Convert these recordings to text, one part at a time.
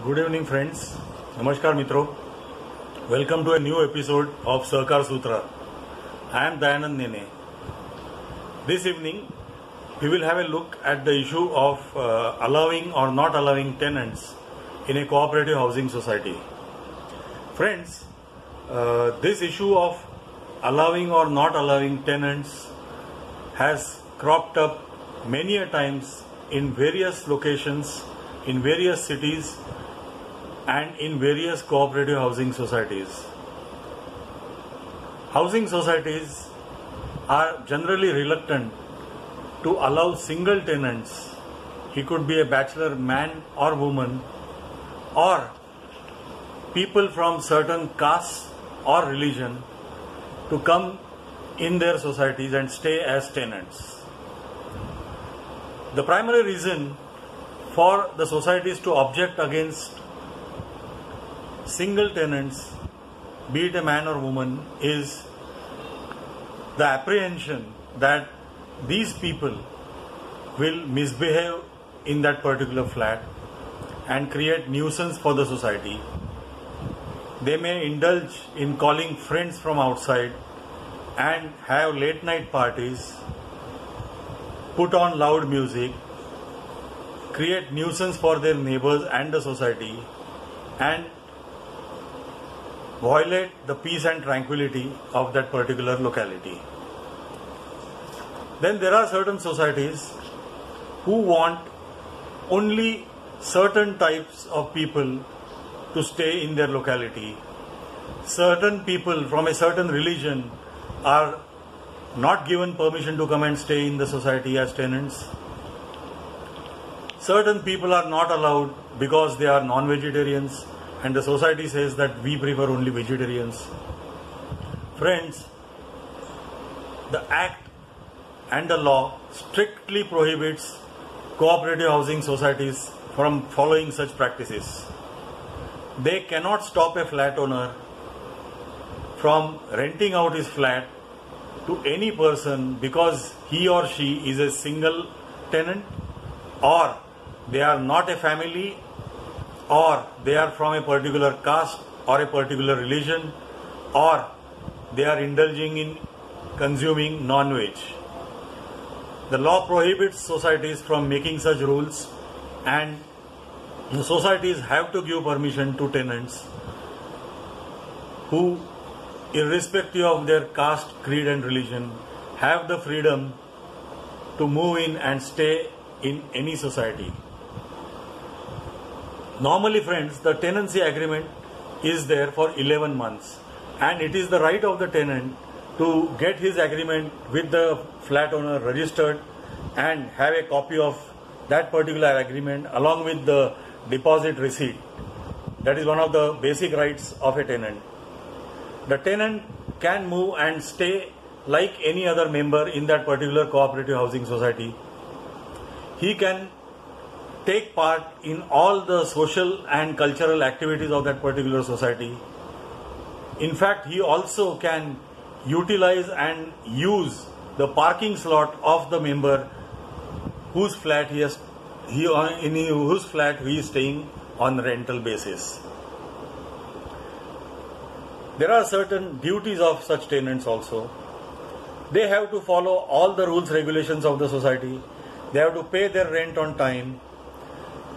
Good evening friends. Namaskar Mitro. Welcome to a new episode of Sahkar Sutra. I am Dayanand Nene. This evening we will have a look at the issue of allowing or not allowing tenants in a cooperative housing society. Friends, this issue of allowing or not allowing tenants has cropped up many a times in various locations, in various cities and in various cooperative housing societies. Housing societies are generally reluctant to allow single tenants. He could be a bachelor man or woman, or people from certain castes or religion to come in their societies and stay as tenants. The primary reason for the societies to object against single tenants, be it a man or woman, is the apprehension that these people will misbehave in that particular flat and create nuisance for the society. They may indulge in calling friends from outside and have late night parties, put on loud music, create nuisance for their neighbors and the society, and violate the peace and tranquility of that particular locality. Then there are certain societies who want only certain types of people to stay in their locality. Certain people from a certain religion are not given permission to come and stay in the society as tenants. Certain people are not allowed because they are non-vegetarians, and the society says that we prefer only vegetarians. Friends, the Act and the law strictly prohibits cooperative housing societies from following such practices. They cannot stop a flat owner from renting out his flat to any person because he or she is a single tenant, or they are not a family, or they are from a particular caste or a particular religion, or they are indulging in consuming non-veg. The law prohibits societies from making such rules, and the societies have to give permission to tenants who, irrespective of their caste, creed and religion, have the freedom to move in and stay in any society. Normally, friends, the tenancy agreement is there for 11 months, and it is the right of the tenant to get his agreement with the flat owner registered and have a copy of that particular agreement along with the deposit receipt. That is one of the basic rights of a tenant. The tenant can move and stay like any other member in that particular cooperative housing society. He can take part in all the social and cultural activities of that particular society. In fact, he also can utilize and use the parking slot of the member whose flat he is staying on rental basis. There are certain duties of such tenants also. They have to follow all the rules, regulations of the society. They have to pay their rent on time.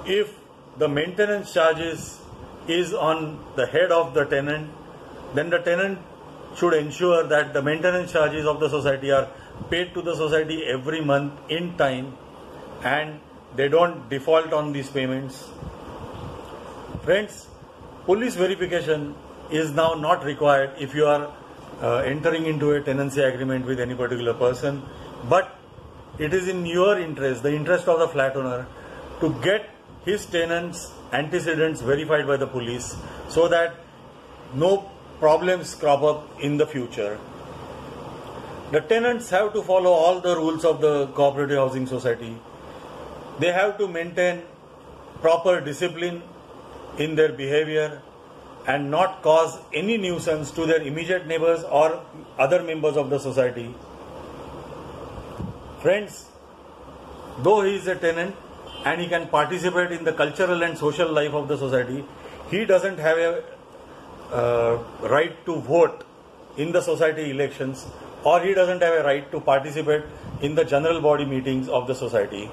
If the maintenance charges is on the head of the tenant, then the tenant should ensure that the maintenance charges of the society are paid to the society every month in time, and they don't default on these payments. Friends, police verification is now not required if you are entering into a tenancy agreement with any particular person, but it is in your interest, the interest of the flat owner, to get his tenants' antecedents verified by the police so that no problems crop up in the future. The tenants have to follow all the rules of the cooperative housing society. They have to maintain proper discipline in their behavior and not cause any nuisance to their immediate neighbors or other members of the society. Friends, though he is a tenant, and he can participate in the cultural and social life of the society, he doesn't have a right to vote in the society elections, or he doesn't have a right to participate in the general body meetings of the society.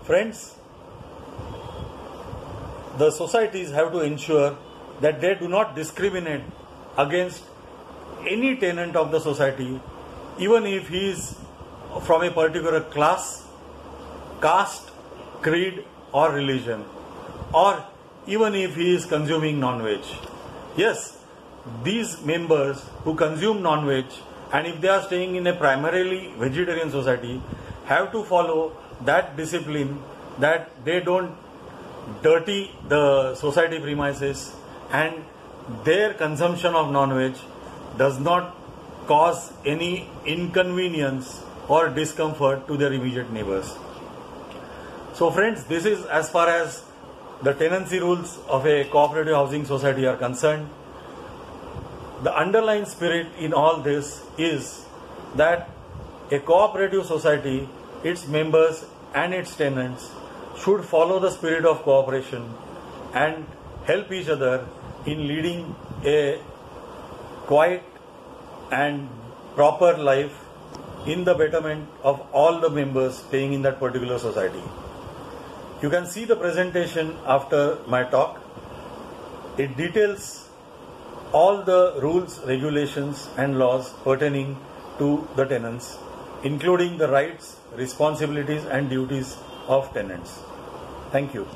Friends, the societies have to ensure that they do not discriminate against any tenant of the society, even if he is from a particular class, caste, creed or religion, or even if he is consuming non-veg. Yes, these members who consume non-veg, and if they are staying in a primarily vegetarian society, have to follow that discipline, that they don't dirty the society premises and their consumption of non-veg does not cause any inconvenience or discomfort to their immediate neighbors. So friends, this is as far as the tenancy rules of a cooperative housing society are concerned. The underlying spirit in all this is that a cooperative society, its members and its tenants should follow the spirit of cooperation and help each other in leading a quiet and proper life in the betterment of all the members staying in that particular society. You can see the presentation after my talk. It details all the rules, regulations and laws pertaining to the tenants, including the rights, responsibilities and duties of tenants. Thank you.